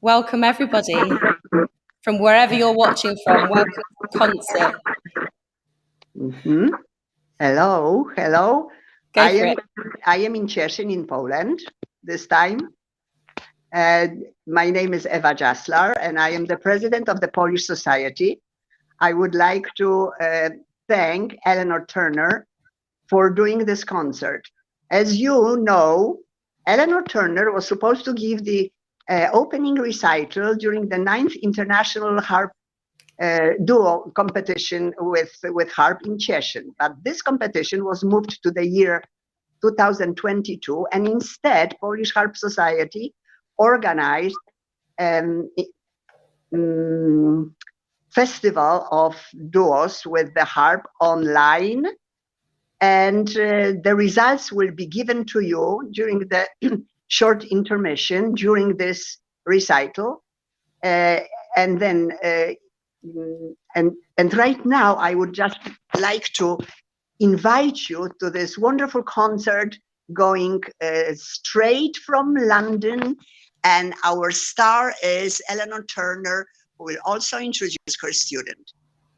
Welcome, everybody, from wherever you're watching from. Welcome to the concert. Hello. Go for it. I am in Cieszyn in Poland this time. My name is Ewa Jaslar, and I am the president of the Polish Society. I would like to thank Eleanor Turner for doing this concert. As you know, Eleanor Turner was supposed to give the opening recital during the 9th International Harp duo competition with Harp in Cieszyn. But this competition was moved to the year 2022, and instead Polish Harp Society organized festival of duos with the harp online, and the results will be given to you during the short intermission during this recital, and then and right now I would just like to invite you to this wonderful concert going straight from London, and our star is Eleanor Turner, who will also introduce her student.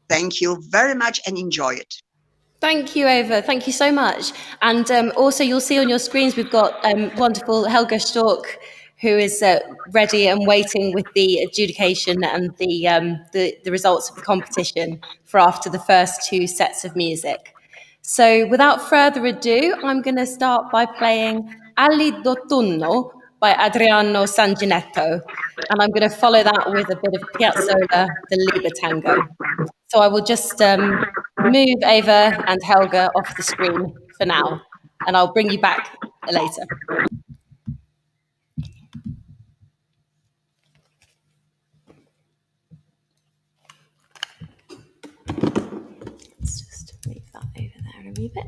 Thank you very much and enjoy it. Thank you, Eva. Thank you so much. And also, you'll see on your screens, we've got wonderful Helga Stork, who is ready and waiting with the adjudication and the results of the competition for after the first two sets of music. So without further ado, I'm going to start by playing Ali d'Autunno by Adriano Sanguinetto. And I'm going to follow that with a bit of Piazzolla, the Liber Tango. So I will just move Eva and Helga off the screen for now, and I'll bring you back later. Let's just move that over there a wee bit.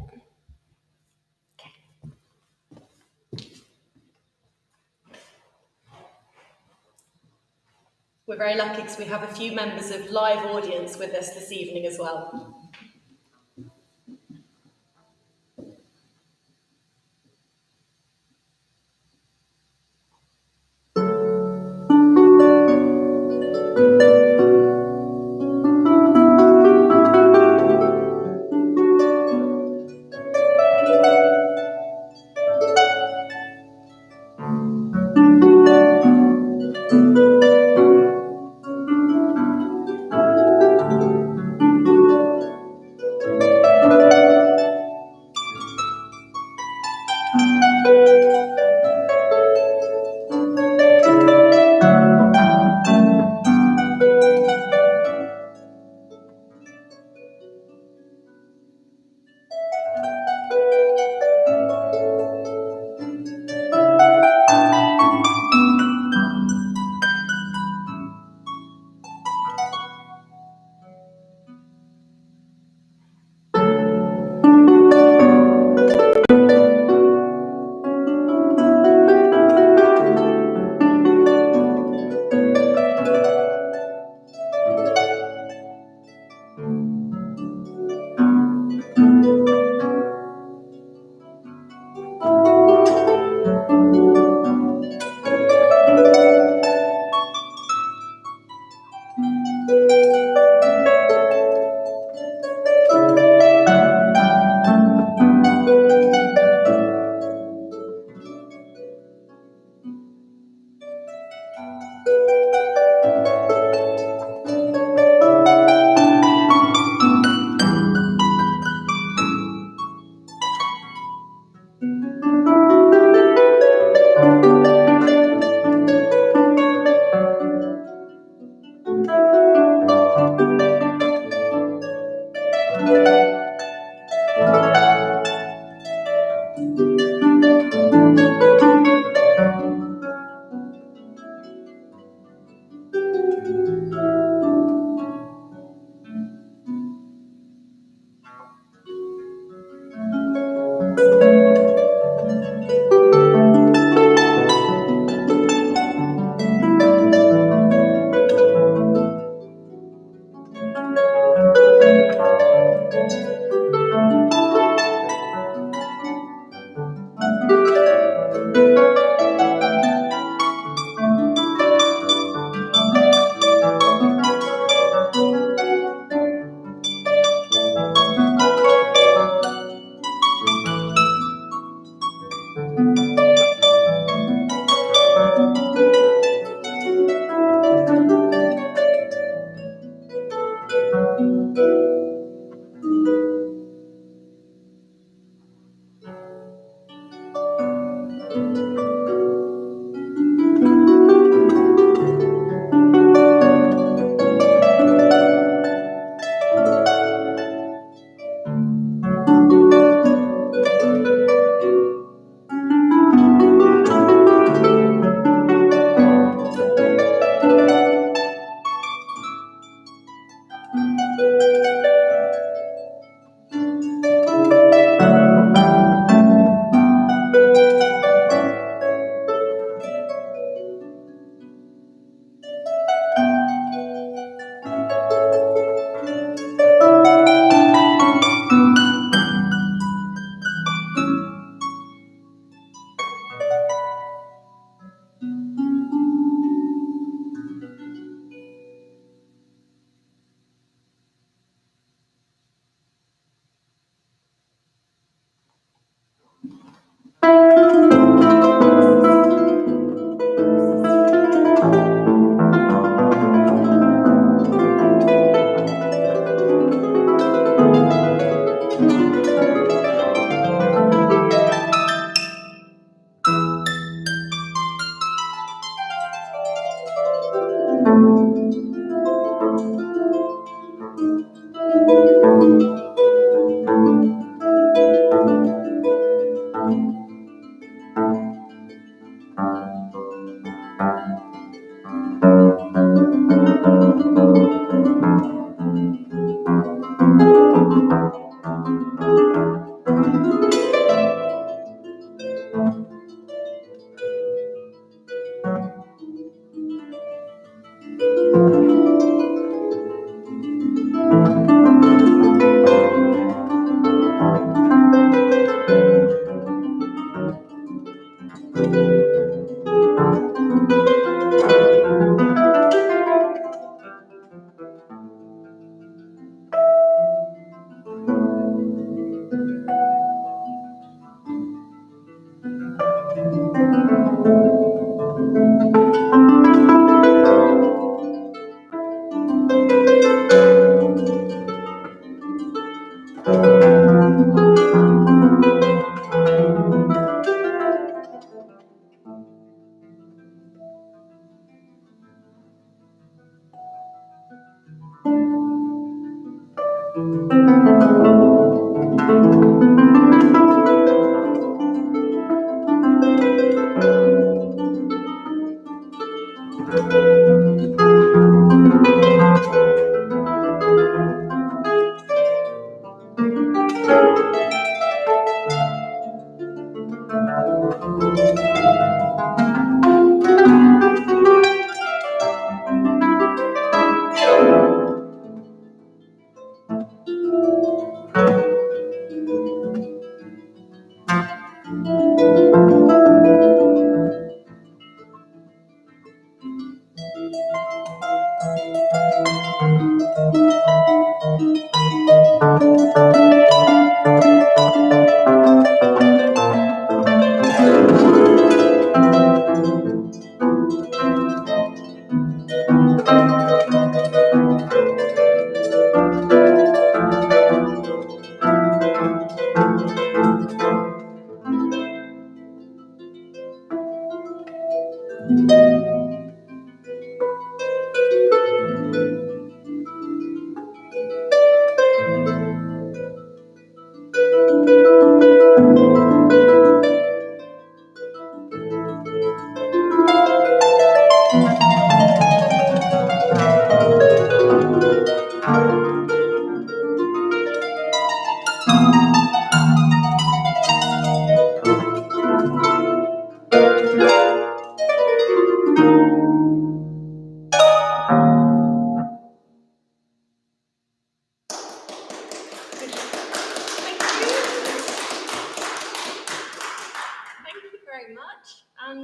We're very lucky because we have a few members of live audience with us this evening as well.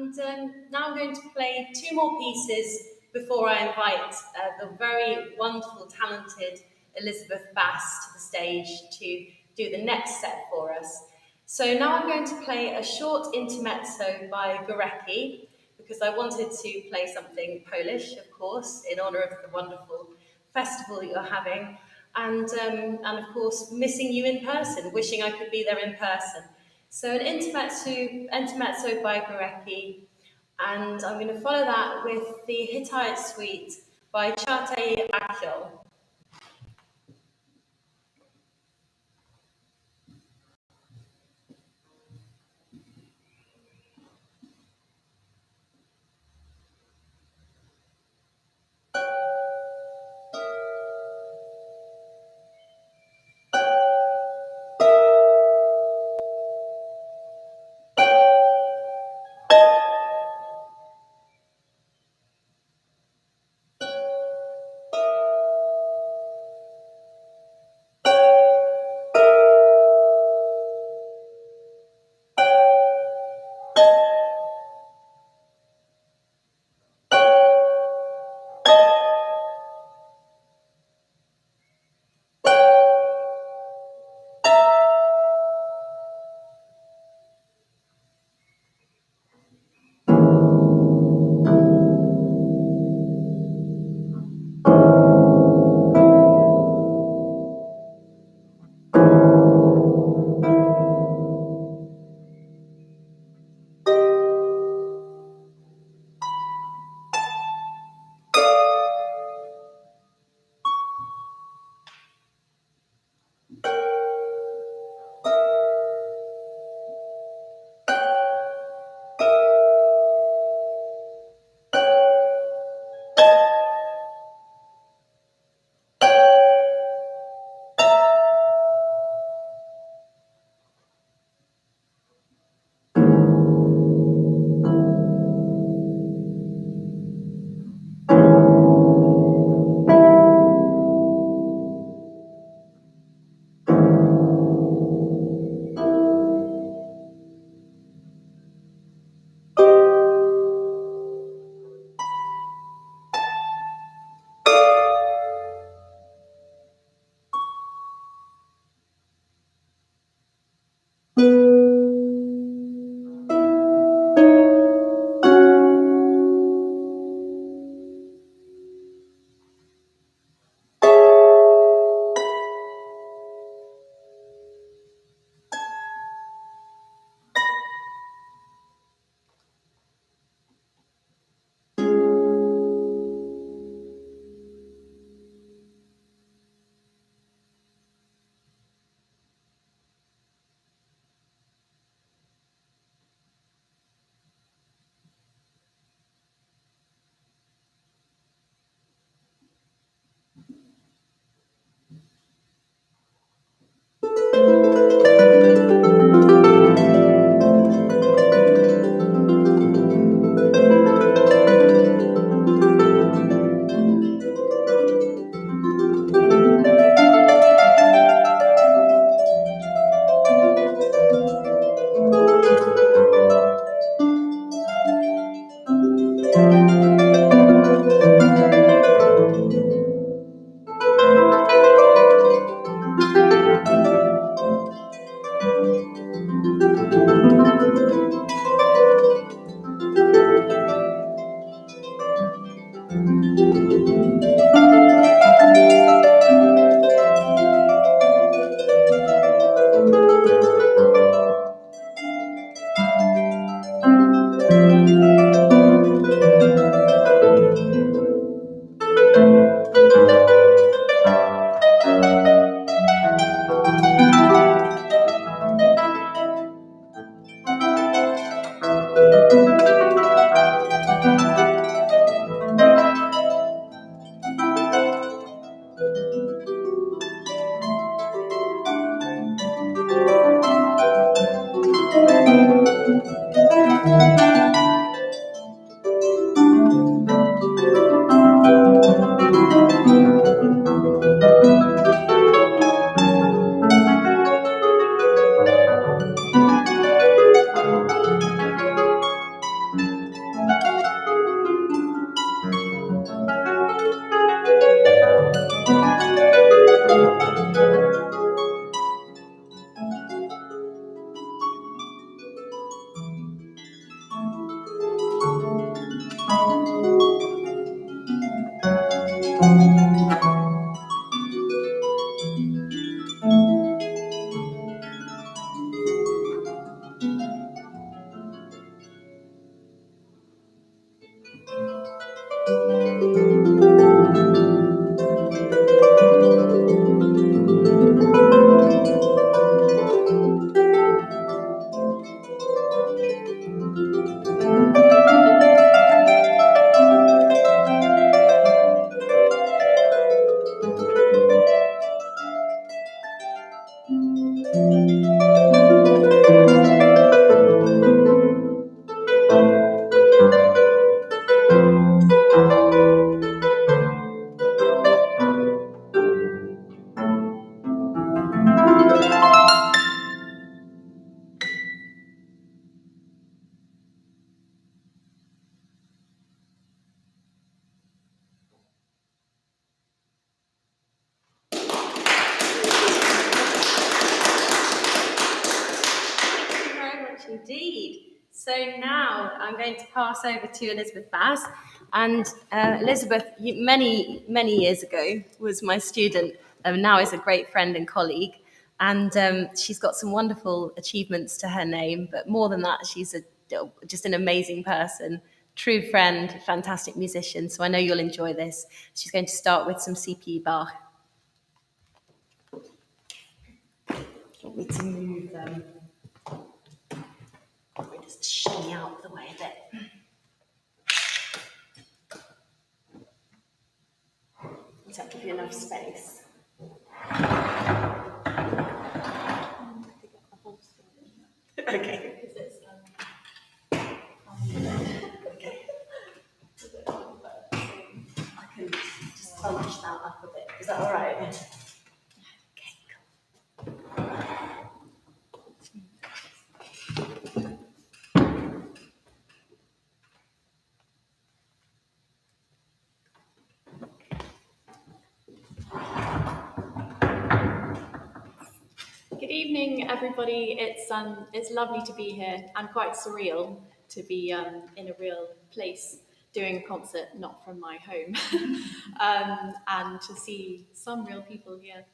And now I'm going to play two more pieces before I invite the very wonderful, talented Elizabeth Bass to the stage to do the next set for us. So now I'm going to play a short intermezzo by Gorecki, because I wanted to play something Polish, of course, in honour of the wonderful festival that you're having, and of course missing you in person, wishing I could be there in person. So an intermezzo by Gorecki, and I'm going to follow that with the Hittite Suite by Chate Akyol. Indeed. So now I'm going to pass over to Elizabeth Bass. And Elizabeth, many years ago, was my student, now is a great friend and colleague. And she's got some wonderful achievements to her name. But more than that, she's just an amazing person, true friend, fantastic musician. So I know you'll enjoy this. She's going to start with some CPE Bach. Want me to move them? We're just shutting out the way a bit. Does that give you enough space? Okay. Okay. I can just bunch that up a bit. Is that all right? Okay, Good evening, everybody. It's lovely to be here and quite surreal to be in a real place doing a concert, not from my home, and to see some real people here.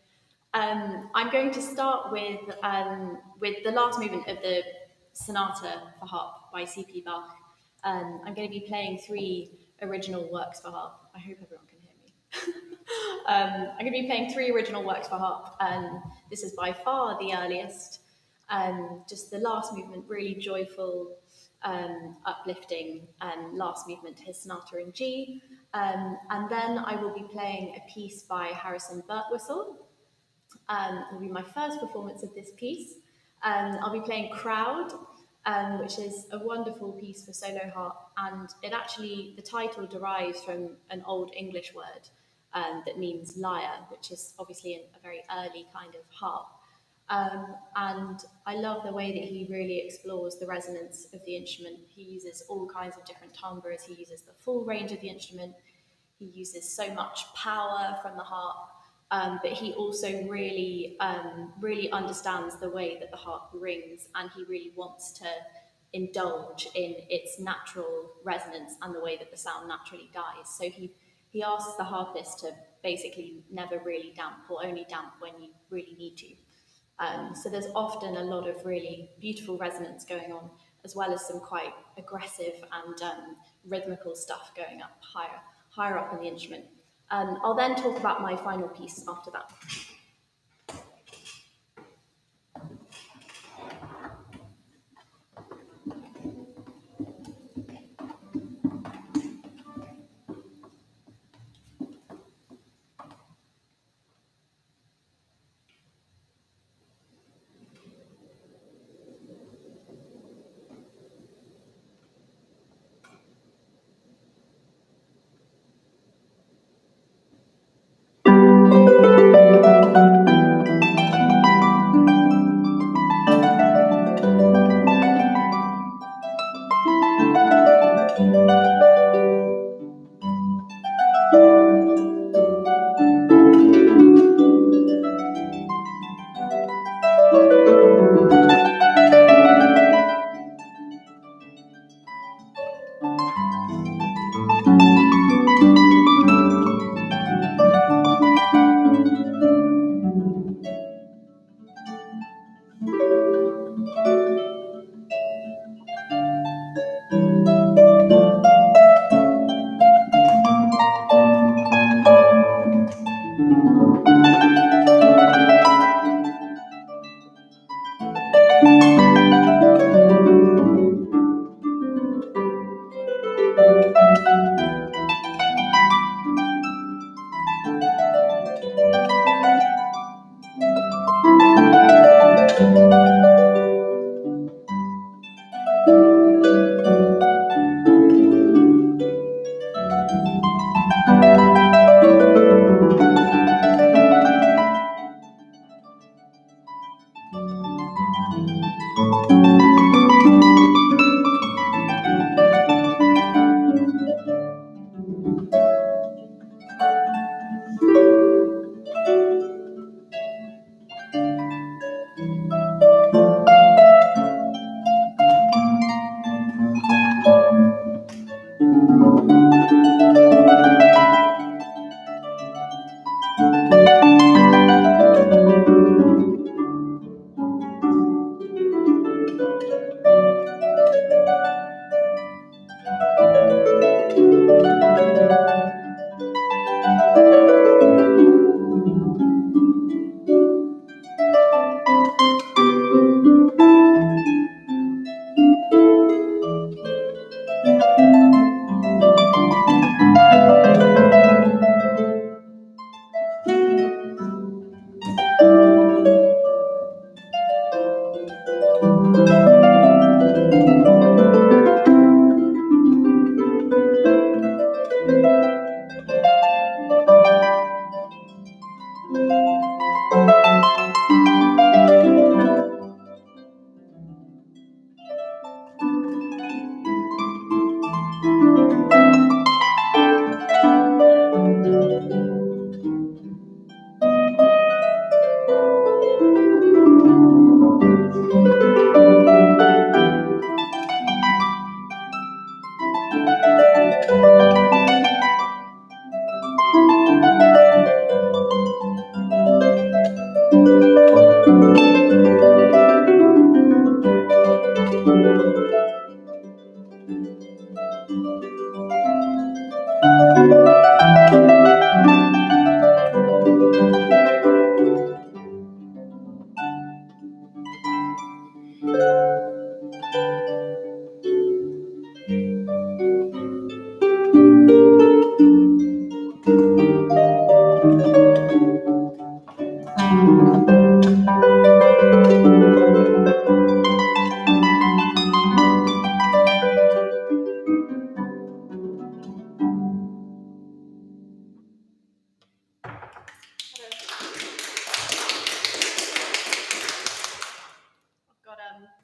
I'm going to start with the last movement of the Sonata for Harp by CPE Bach. I'm going to be playing 3 original works for harp. I hope everyone can hear me. I'm going to be playing 3 original works for harp. This is by far the earliest. Just the last movement, really joyful, uplifting last movement, his Sonata in G. And then I will be playing a piece by Harrison Birtwistle. It will be my first performance of this piece. I'll be playing Crowd, which is a wonderful piece for solo harp, and the title derives from an old English word that means lyre, which is obviously a very early kind of harp. And I love the way that he really explores the resonance of the instrument. He uses all kinds of different timbres. He uses the full range of the instrument. He uses so much power from the harp, but he also really understands the way that the harp rings, and he really wants to indulge in its natural resonance and the way that the sound naturally dies. So he asks the harpist to basically never really damp, or only damp when you really need to. So there's often a lot of really beautiful resonance going on, as well as some quite aggressive and rhythmical stuff going up higher up in the instrument. I'll then talk about my final piece after that.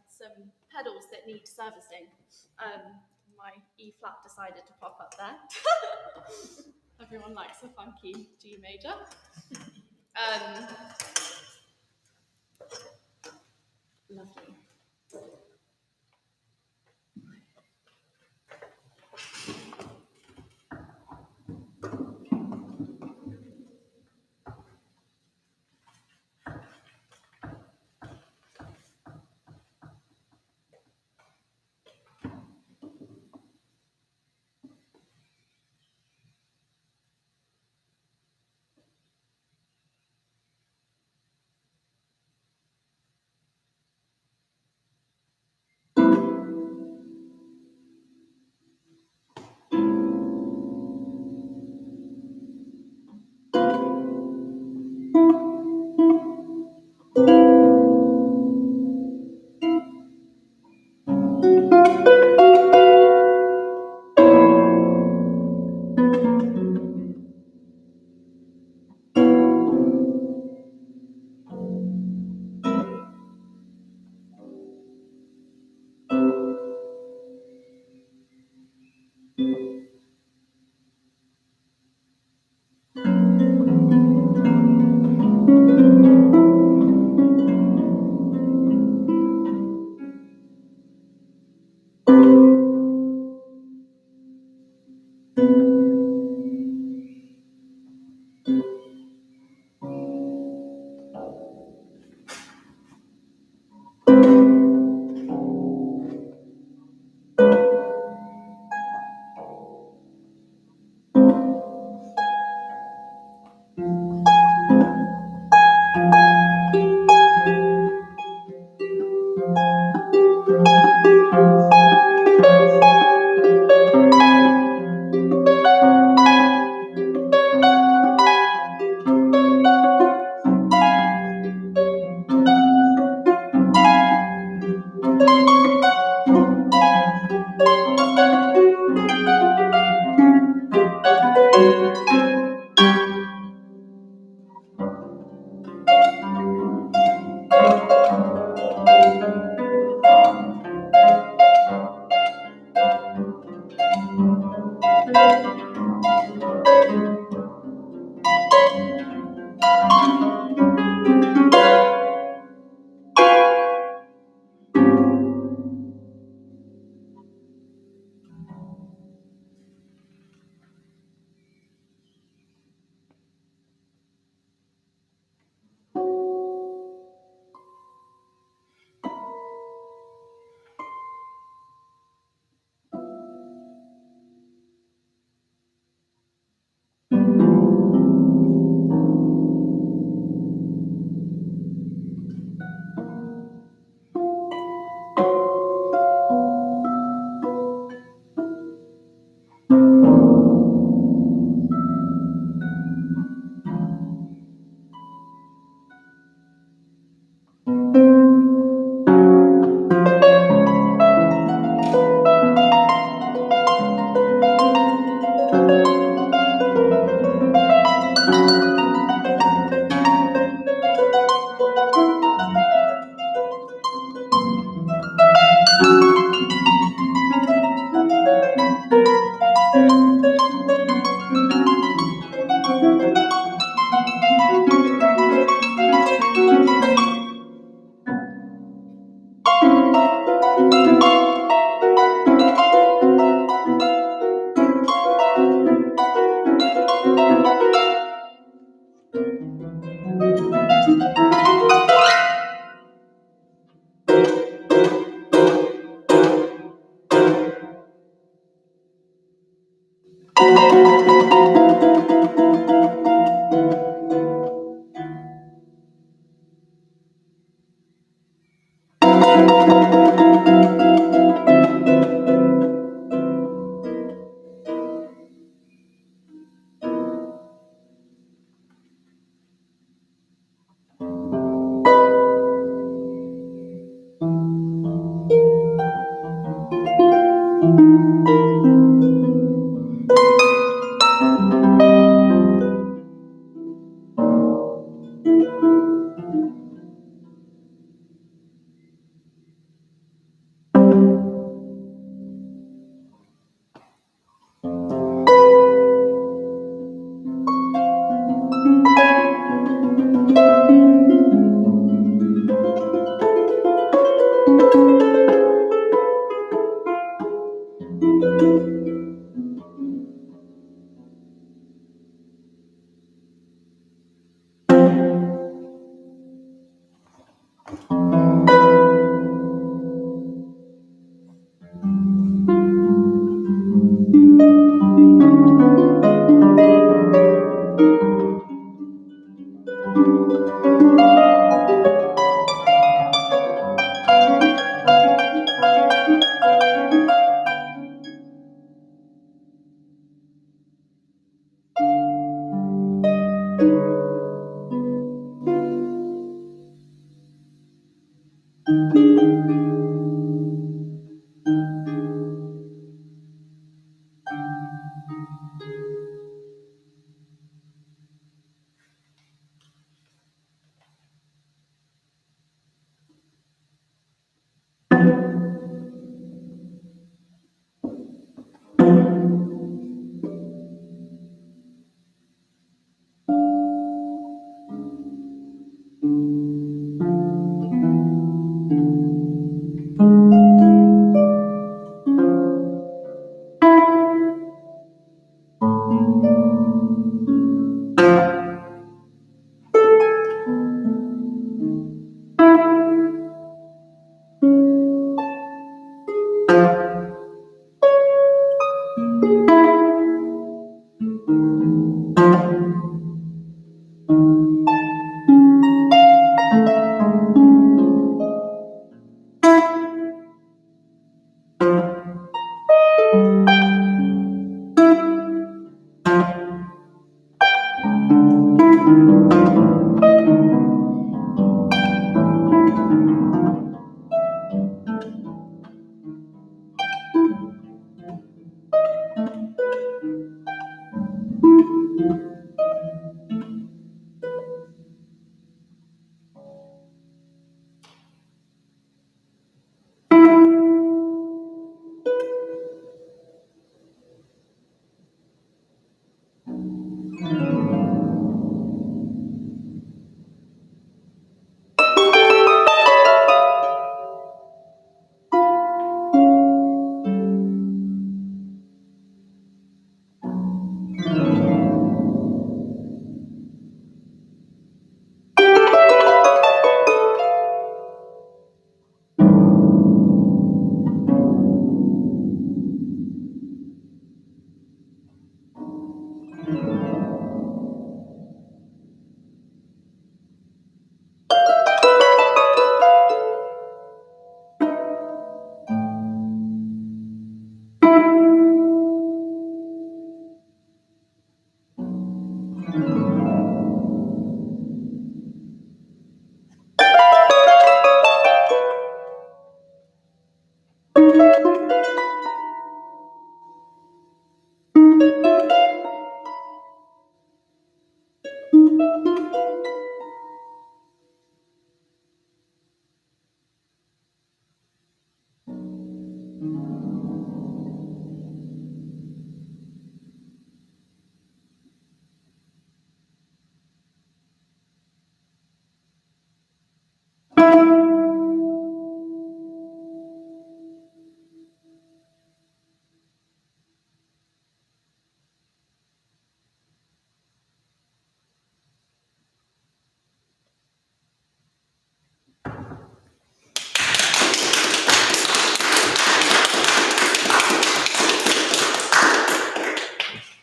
Some pedals that need servicing. My E flat decided to pop up there. Everyone likes a funky G major. Lovely.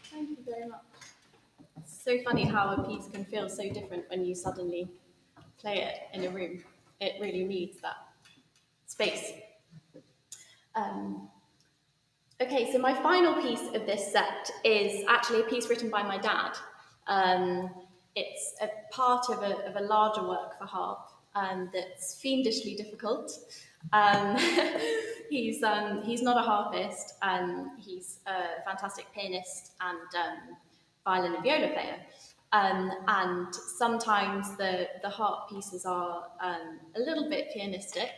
Thank you very much. It's so funny how a piece can feel so different when you suddenly play it in a room. It really needs that space. Okay, so my final piece of this set is actually a piece written by my dad. It's a part of a larger work for harp that's fiendishly difficult. Um, he's not a harpist. He's a fantastic pianist and violin and viola player. And sometimes the harp pieces are a little bit pianistic,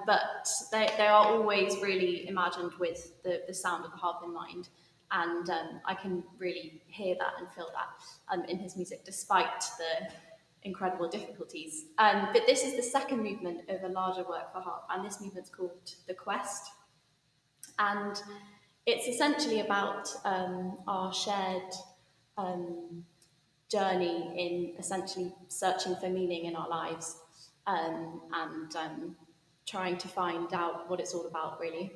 but they are always really imagined with the sound of the harp in mind. And I can really hear that and feel that in his music, despite the incredible difficulties. But this is the second movement of a larger work for harp, and this movement's called The Quest. And it's essentially about our shared journey in essentially searching for meaning in our lives, and trying to find out what it's all about, really.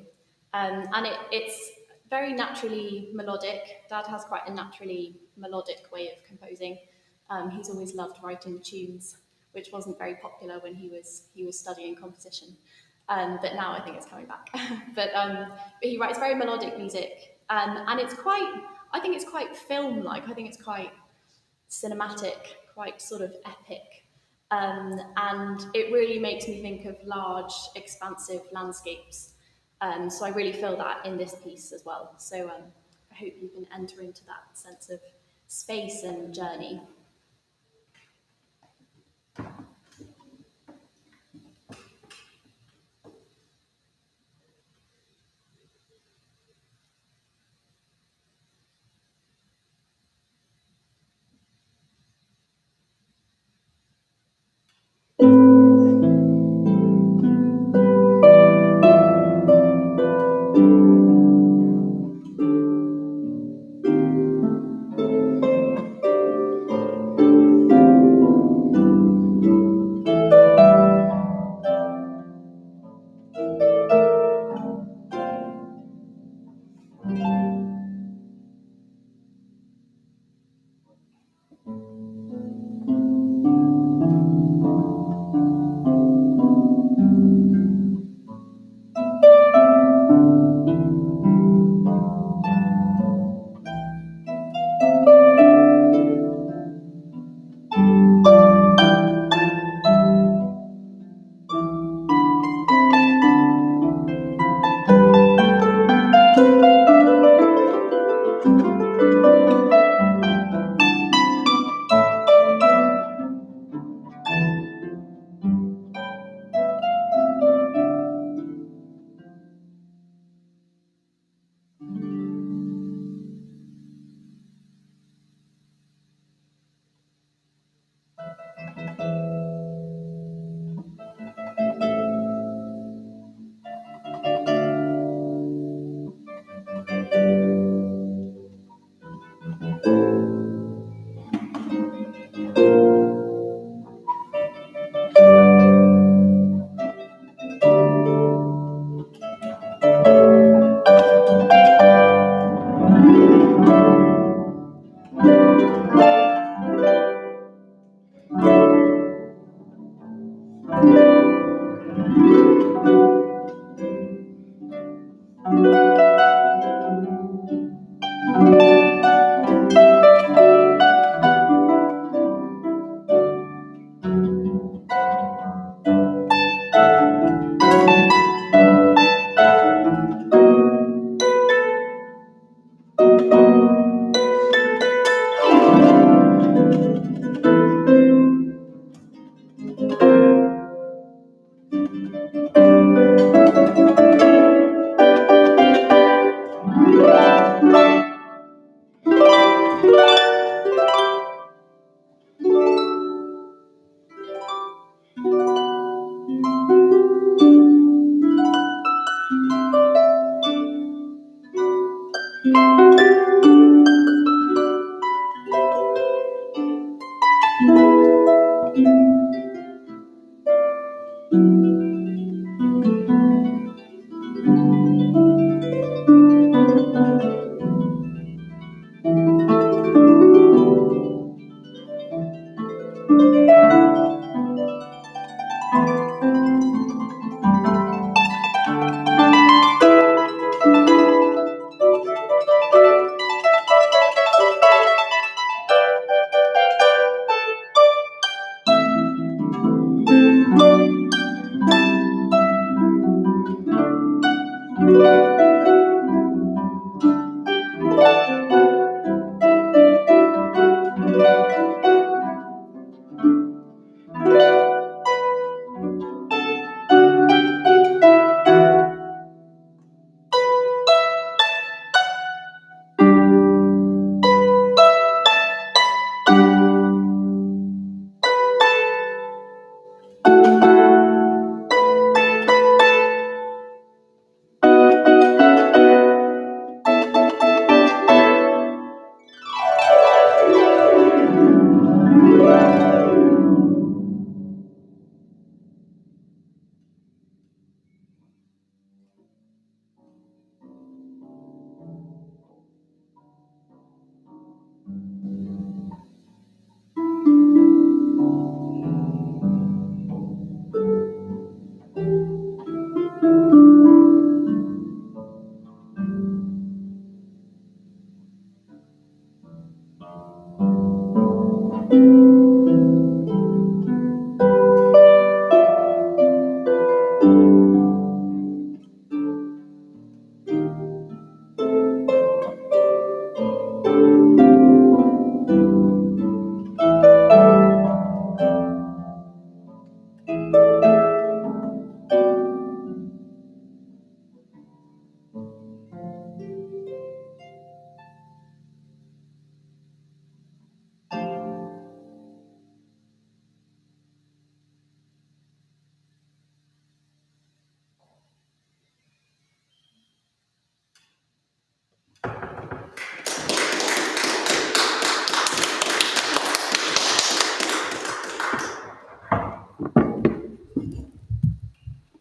And it's very naturally melodic. Dad has quite a naturally melodic way of composing. He's always loved writing tunes, which wasn't very popular when he was studying composition. But now I think it's coming back. but he writes very melodic music, and I think it's quite film-like. I think it's quite cinematic, quite sort of epic. And it really makes me think of large, expansive landscapes. So I really feel that in this piece as well. So I hope you can enter into that sense of space and journey.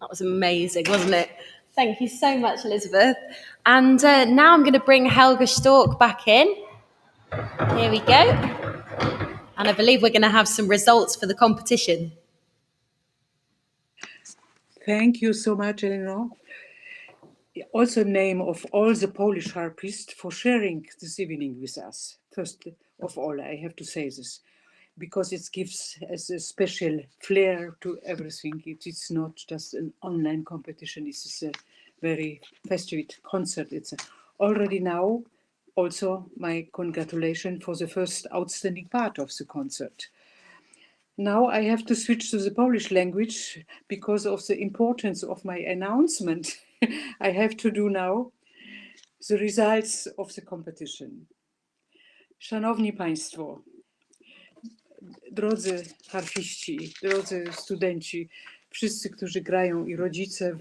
That was amazing, wasn't it? Thank you so much, Elizabeth. And now I'm going to bring Helga Stork back in. Here we go. And I believe we're going to have some results for the competition. Thank you so much, Eleanor. Also in name of all the Polish harpists for sharing this evening with us. First of all, I have to say this, because it gives us a special flair to everything. It is not just an online competition, it is a very festive concert. It's already now also my congratulations for the first outstanding part of the concert. Now I have to switch to the Polish language because of the importance of my announcement. I have to do now the results of the competition. Szanowni Państwo, drodzy harfiści, drodzy studenci, wszyscy, którzy grają i rodzice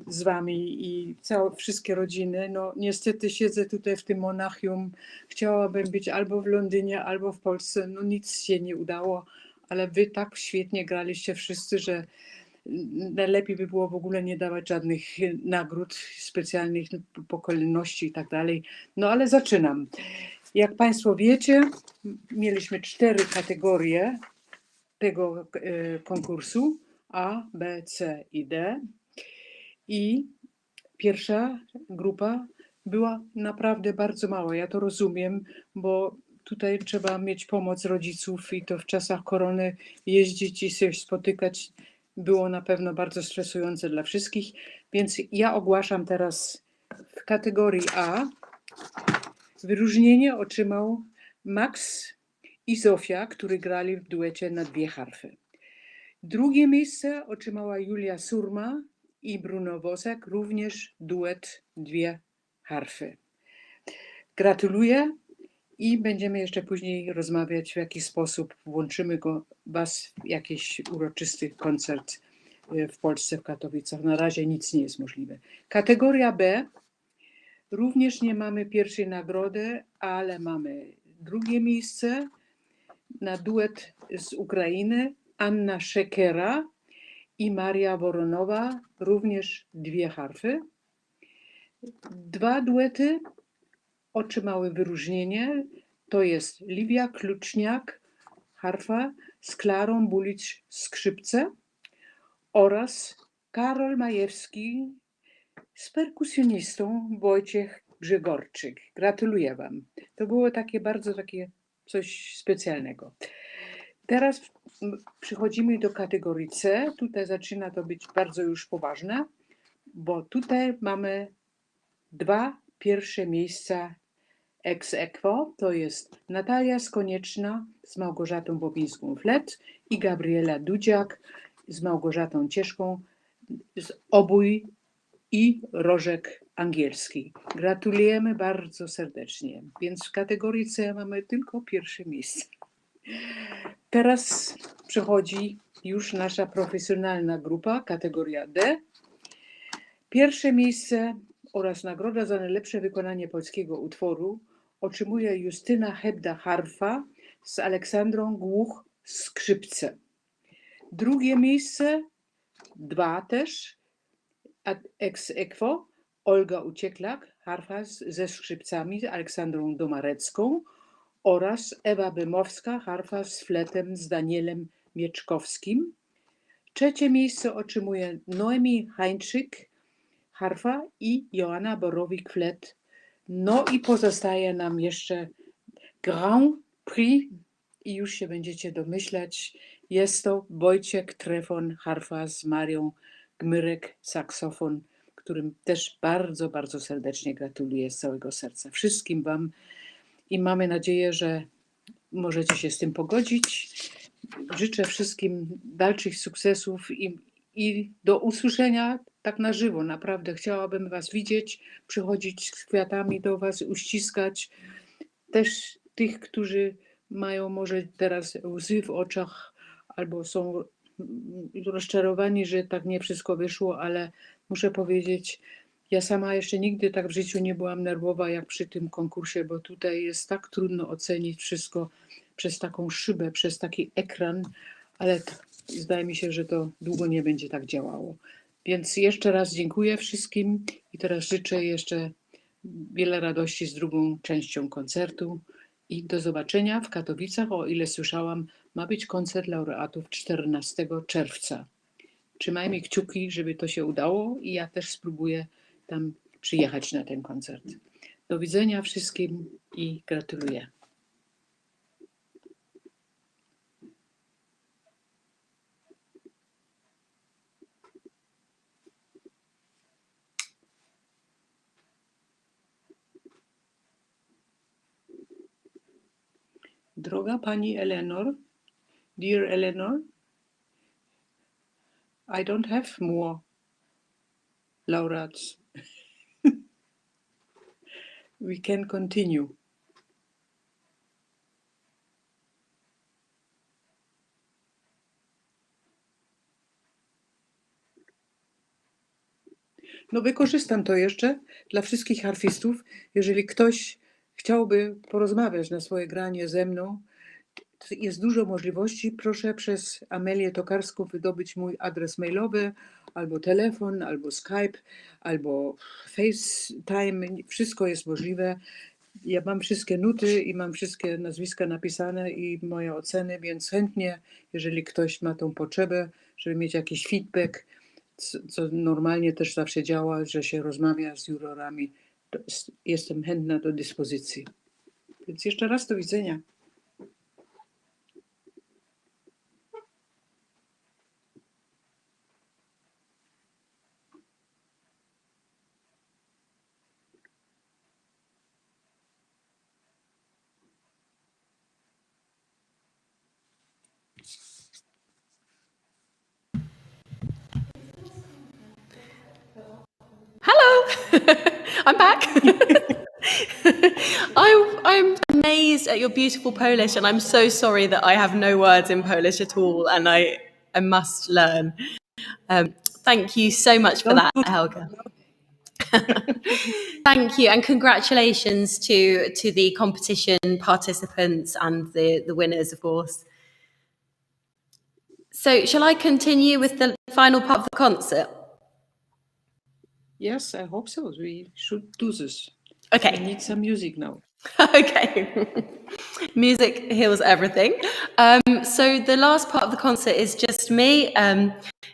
z wami i wszystkie rodziny. No niestety siedzę tutaj w tym Monachium. Chciałabym być albo w Londynie, albo w Polsce. No nic się nie udało, ale wy tak świetnie graliście wszyscy, że najlepiej by było w ogóle nie dawać żadnych nagród specjalnych po kolejności i tak dalej. No ale zaczynam. Jak Państwo wiecie, mieliśmy 4 kategorie tego konkursu: A, B, C i D. I pierwsza grupa była naprawdę bardzo mała. Ja to rozumiem, bo tutaj trzeba mieć pomoc rodziców i to w czasach korony jeździć i się spotykać było na pewno bardzo stresujące dla wszystkich. Więc ja ogłaszam teraz w kategorii A. Wyróżnienie otrzymał Max i Zofia, którzy grali w duecie na 2 harfy. Drugie miejsce otrzymała Julia Surma i Bruno Wosek, również duet 2 harfy. Gratuluję i będziemy jeszcze później rozmawiać, w jaki sposób włączymy was w jakiś uroczysty koncert w Polsce, w Katowicach. Na razie nic nie jest możliwe. Kategoria B. Również nie mamy pierwszej nagrody, ale mamy drugie miejsce na duet z Ukrainy Anna Szekera i Maria Woronowa, również 2 harfy. 2 duety otrzymały wyróżnienie. To jest Liwia Kluczniak, harfa, z Klarą Bulicz, skrzypce, oraz Karol Majewski z perkusjonistą Wojciech Grzegorczyk. Gratuluję wam. To było bardzo coś specjalnego. Teraz przychodzimy do kategorii C. Tutaj zaczyna to być bardzo już poważne, bo tutaj mamy 2 pierwsze miejsca ex aequo. To jest Natalia Skonieczna z Małgorzatą Bobińską-Flet i Gabriela Dudziak z Małgorzatą Cieszką z Obój i Rożek Angielski. Gratulujemy bardzo serdecznie. Więc w kategorii C mamy tylko pierwsze miejsce. Teraz przechodzi już nasza profesjonalna grupa, kategoria D. Pierwsze miejsce oraz nagroda za najlepsze wykonanie polskiego utworu otrzymuje Justyna Hebda-Harfa z Aleksandrą Głuch, skrzypce. Drugie miejsce, 2 też, ex aequo, Olga Ucieklak, harfa ze skrzypcami, z Aleksandrą Domarecką, oraz Ewa Bymowska, harfa z fletem z Danielem Mieczkowskim. Trzecie miejsce otrzymuje Noemi Hańczyk, harfa, i Joanna Borowik-Flet. No i pozostaje nam jeszcze Grand Prix i już się będziecie domyślać. Jest to Wojciech Trefon, harfa, z Marią Gmyrek, saksofon, którym też bardzo, bardzo serdecznie gratuluję z całego serca wszystkim wam i mamy nadzieję, że możecie się z tym pogodzić. Życzę wszystkim dalszych sukcesów i do usłyszenia tak na żywo. Naprawdę chciałabym was widzieć, przychodzić z kwiatami do was, uściskać. Też tych, którzy mają może teraz łzy w oczach albo są rozczarowani, że tak nie wszystko wyszło, ale muszę powiedzieć, ja sama jeszcze nigdy tak w życiu nie byłam nerwowa jak przy tym konkursie, bo tutaj jest tak trudno ocenić wszystko przez taką szybę, przez taki ekran, ale zdaje mi się, że to długo nie będzie tak działało. Więc jeszcze raz dziękuję wszystkim i teraz życzę jeszcze wiele radości z drugą częścią koncertu i do zobaczenia w Katowicach. O ile słyszałam, ma być koncert laureatów 14 czerwca. Trzymajmy kciuki, żeby to się udało i ja też spróbuję tam przyjechać na ten koncert. Do widzenia wszystkim i gratuluję. Droga pani Eleanor, dear Eleanor, I don't have more laureates. We can continue. No wykorzystam to jeszcze dla wszystkich harfistów. Jeżeli ktoś chciałby porozmawiać na swoje granie ze mną, jest dużo możliwości. Proszę przez Amelię Tokarską wydobyć mój adres mailowy, albo telefon, albo Skype, albo FaceTime. Wszystko jest możliwe. Ja mam wszystkie nuty i mam wszystkie nazwiska napisane i moje oceny, więc chętnie, jeżeli ktoś ma tą potrzebę, żeby mieć jakiś feedback, co normalnie też zawsze działa, że się rozmawia z jurorami, to jestem chętna do dyspozycji. Więc jeszcze raz do widzenia. Hello, I'm back. I'm amazed at your beautiful Polish, and I'm so sorry that I have no words in Polish at all, and I must learn. Thank you so much for that, Helga. Thank you, and congratulations to the competition participants and the winners, of course. So, shall I continue with the final part of the concert? Yes, I hope so. We should do this. Okay. I need some music now. Okay. Music heals everything. So the last part of the concert is just me.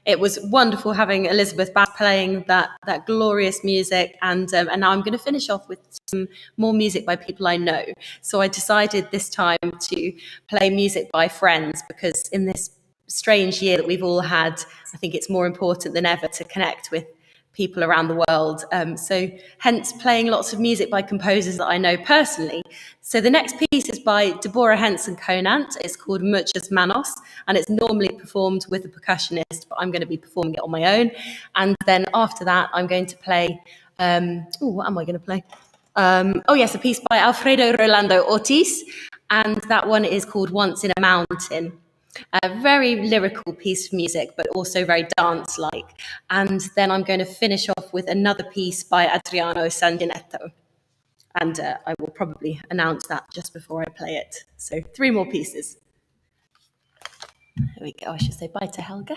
It was wonderful having Elizabeth Bass playing that glorious music, and now I'm going to finish off with some more music by people I know. So I decided this time to play music by friends, because in this strange year that we've all had, I think it's more important than ever to connect with people around the world. So hence playing lots of music by composers that I know personally. So the next piece is by Deborah Henson Conant. It's called Muchas Manos, and it's normally performed with a percussionist, but I'm going to be performing it on my own. And then after that, I'm going to play, what am I going to play? A piece by Alfredo Rolando Ortiz, and that one is called Once in a Mountain. A very lyrical piece of music, but also very dance-like. And then I'm going to finish off with another piece by Adriano Sanguinetto. And I will probably announce that just before I play it. So 3 more pieces. There we go. I should say bye to Helga.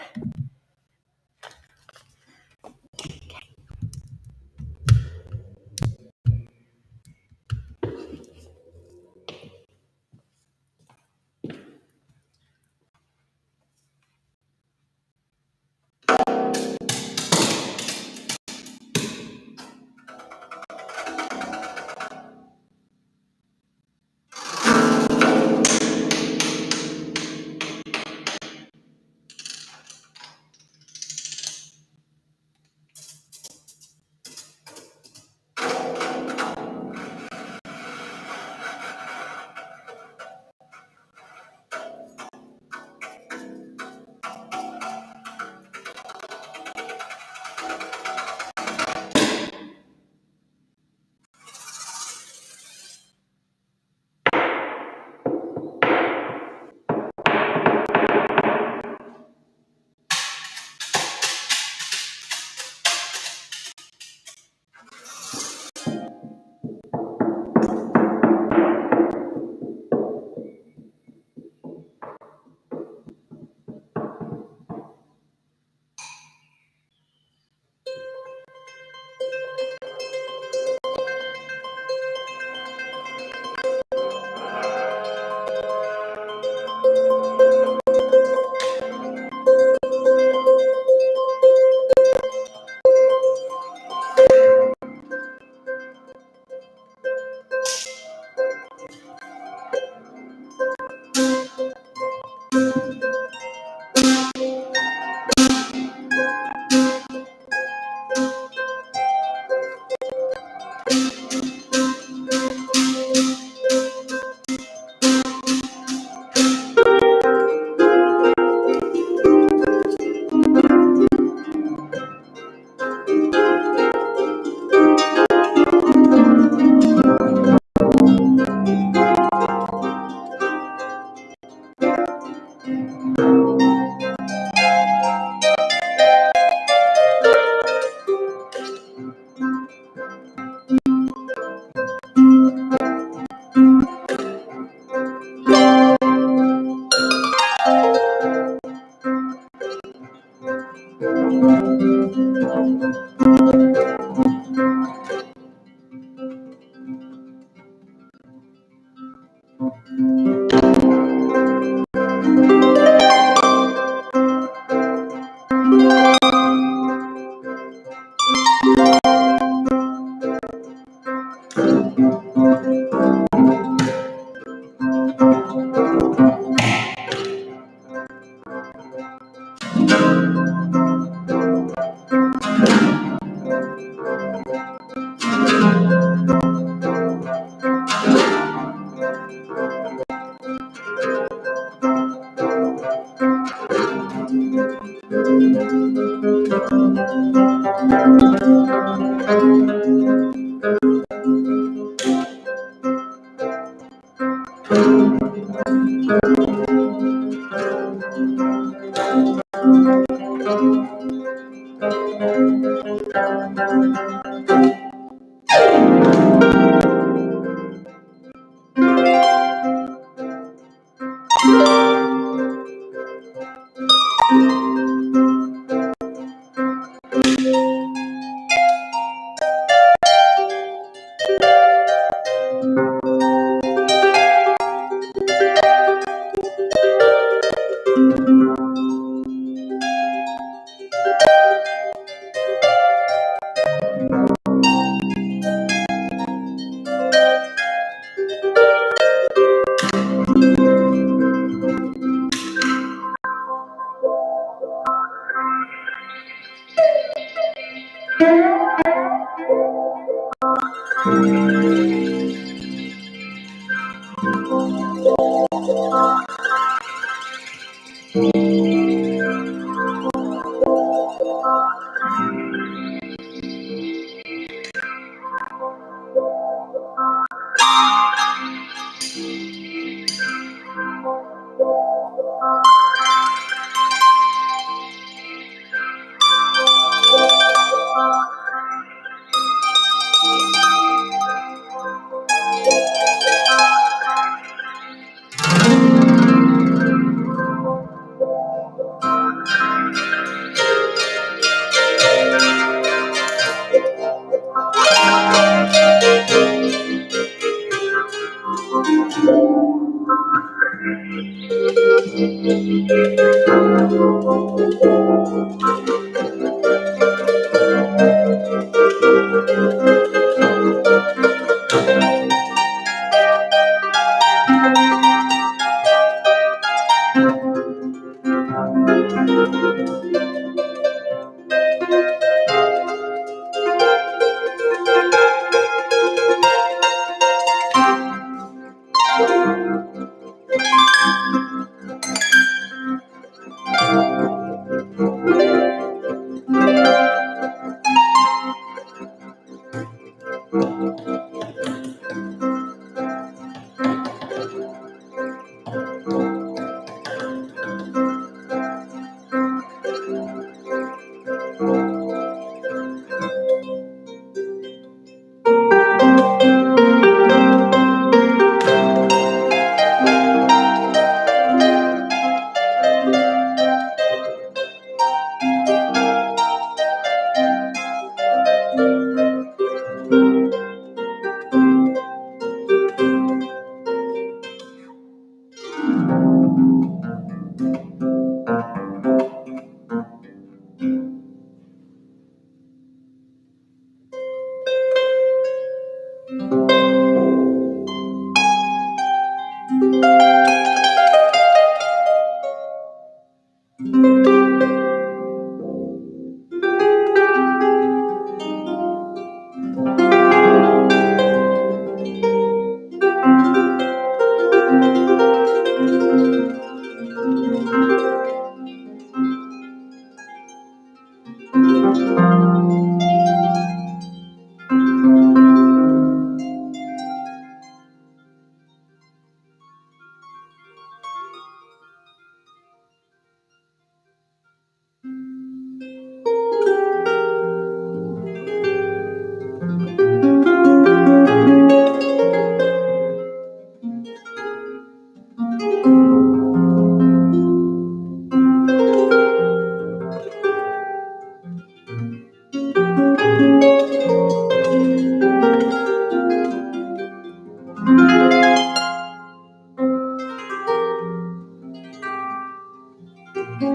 So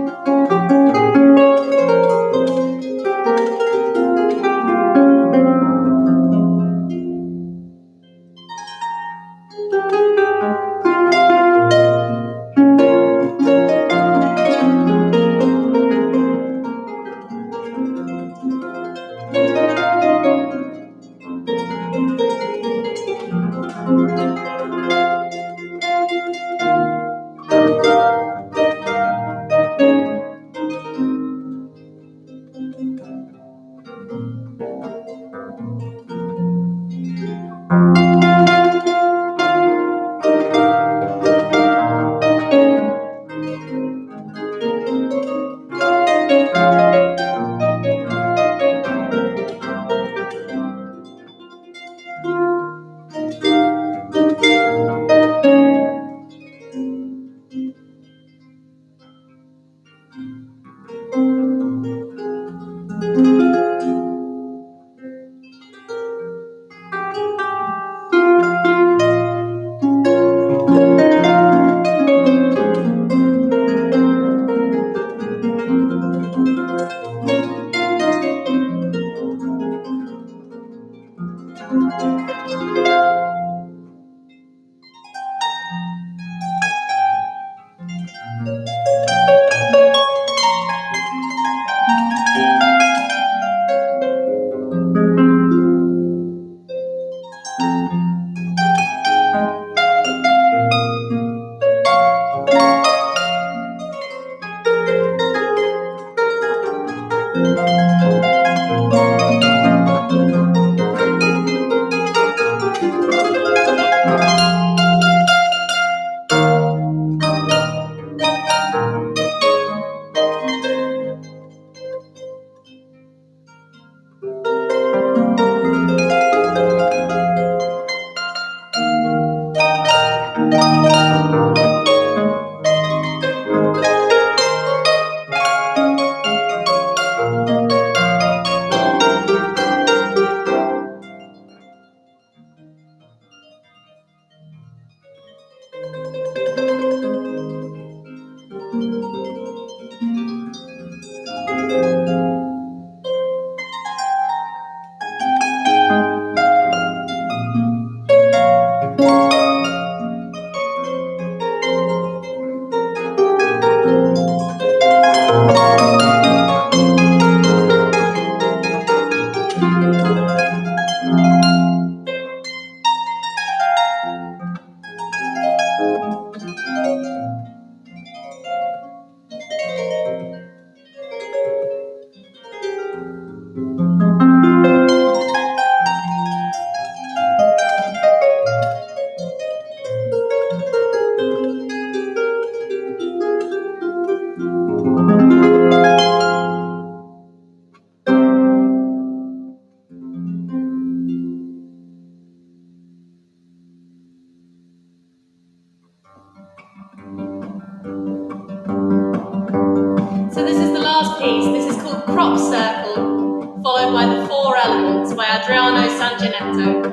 this is the last piece. This is called Crop Circle, followed by the Four Elements by Adriano Sanginetto.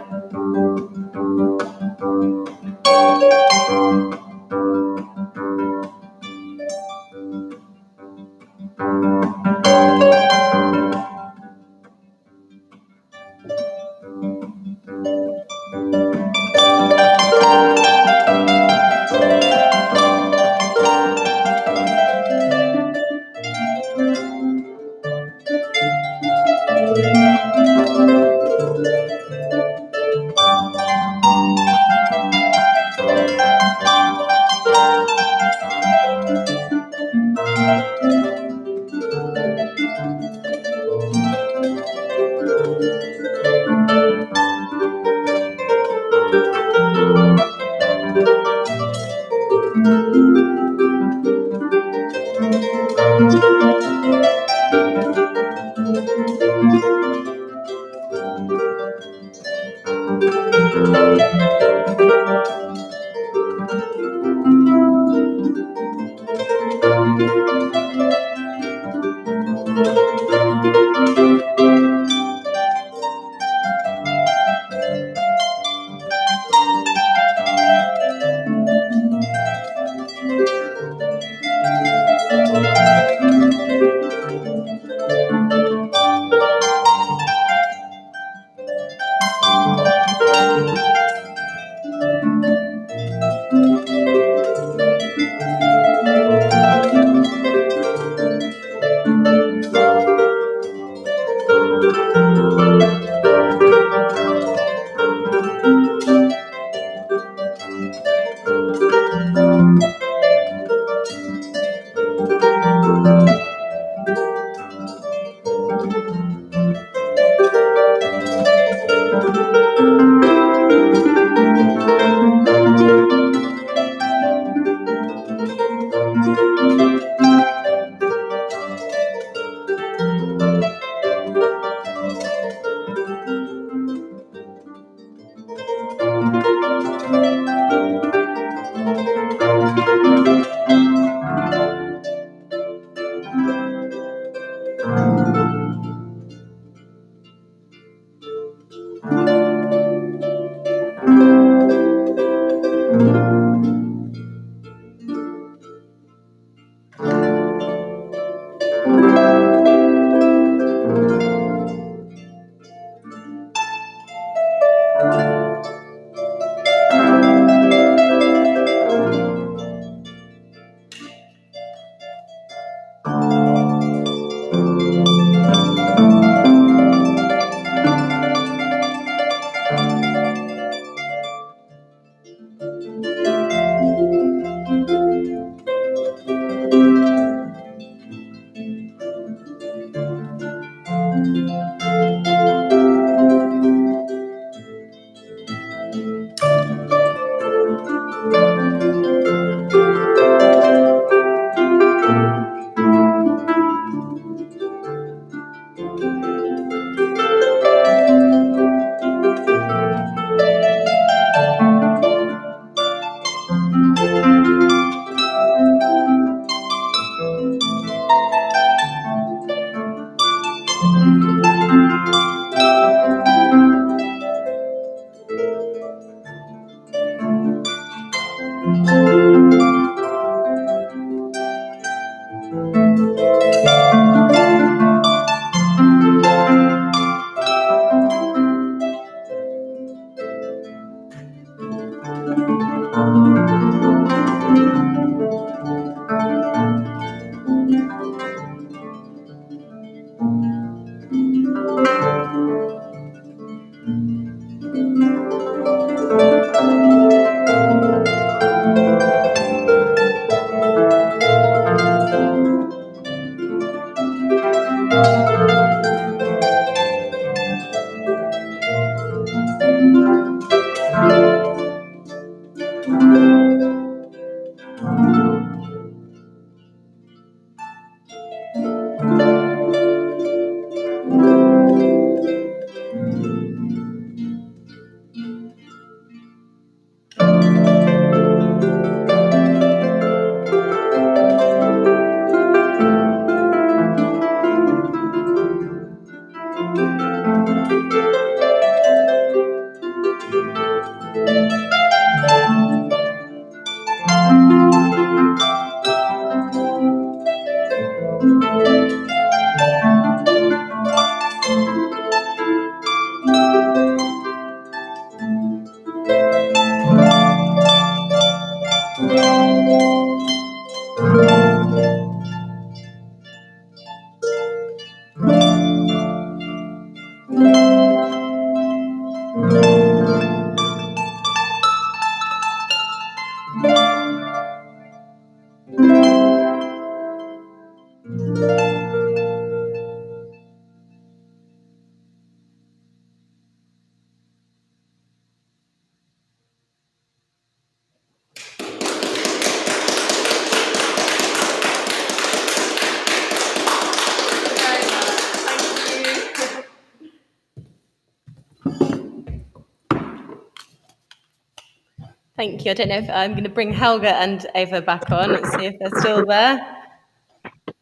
Thank you. I don't know if I'm going to bring Helga and Eva back on and see if they're still there.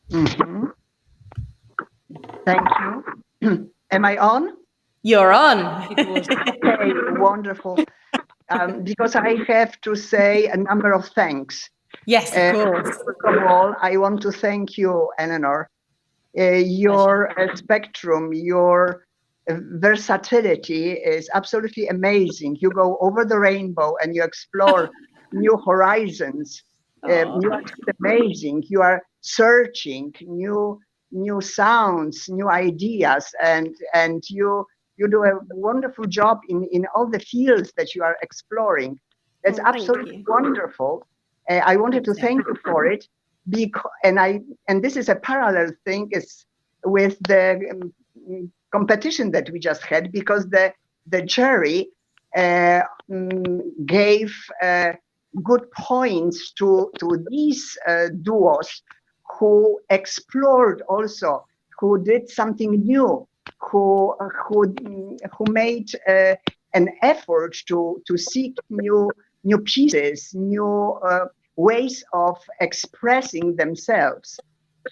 Mhm. Thank you. Am I on? You're on. Okay, wonderful. Because I have to say a number of thanks. Yes, of course. First of all, I want to thank you, Eleanor. Your spectrum, your versatility is absolutely amazing. You go over the rainbow and you explore new horizons. You are just amazing. You are searching new sounds, new ideas, and you do a wonderful job in all the fields that you are exploring. That's absolutely wonderful. I wanted to thank you for it. And this is a parallel thing is with the competition that we just had, because the jury gave good points to these duos who explored also, who did something new, who made an effort to seek new pieces, new ways of expressing themselves.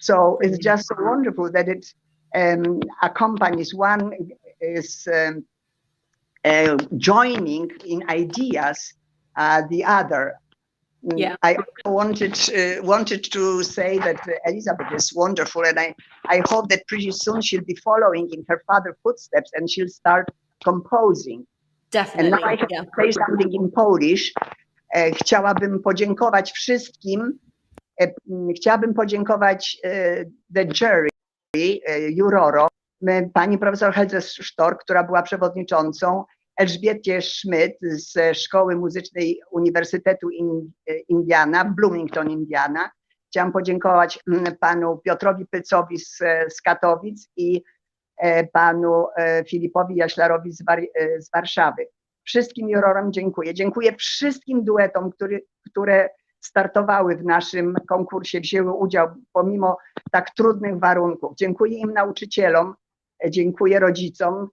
So it's just so wonderful that it accompanies, one is joining in ideas the other. Yeah. I wanted to say that Elizabeth is wonderful, and I hope that pretty soon she'll be following in her father's footsteps and she'll start composing. Definitely. And now I have to say something in Polish. Chciałabym podziękować wszystkim. Chciałabym podziękować the jury, juroro, pani profesor Heldze Sztork, która była przewodniczącą, Elżbiecie Schmidt ze Szkoły Muzycznej Uniwersytetu Indiana w Bloomington, Indiana. Chciałam podziękować panu Piotrowi Pycowi z Katowic i panu Filipowi Jaślarowi z Warszawy. Wszystkim jurorom dziękuję. Dziękuję wszystkim duetom, które startowały w naszym konkursie, wzięły udział pomimo tak trudnych warunków. Dziękuję im nauczycielom, dziękuję rodzicom,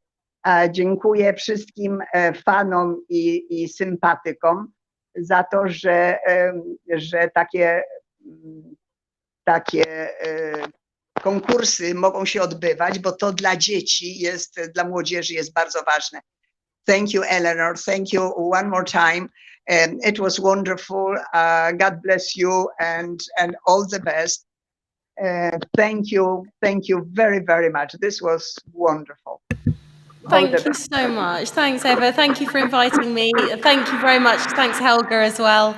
dziękuję wszystkim fanom i sympatykom za to, że takie konkursy mogą się odbywać, bo to dla dzieci dla młodzieży jest bardzo ważne. Thank you, Eleanor. Thank you one more time. And it was wonderful. God bless you and all the best. Thank you very, very much. This was wonderful. Thank you so much. Thanks, Eva. Thank you for inviting me. Thank you very much. Thanks, Helga, as well,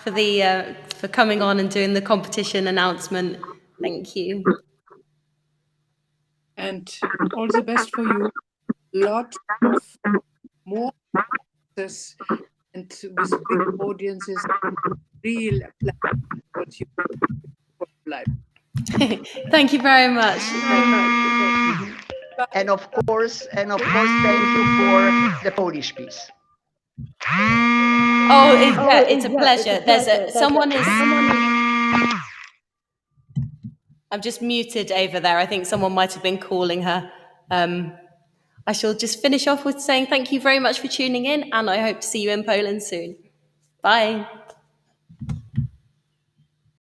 for the for coming on and doing the competition announcement. Thank you. And all the best for you. Lots of more success and with big audiences, real what you like. Thank you very much. And of course, thank you for the Polish piece. Oh, it's a pleasure. Someone is. I'm just muted over there. I think someone might have been calling her. I shall just finish off with saying thank you very much for tuning in, and I hope to see you in Poland soon. Bye.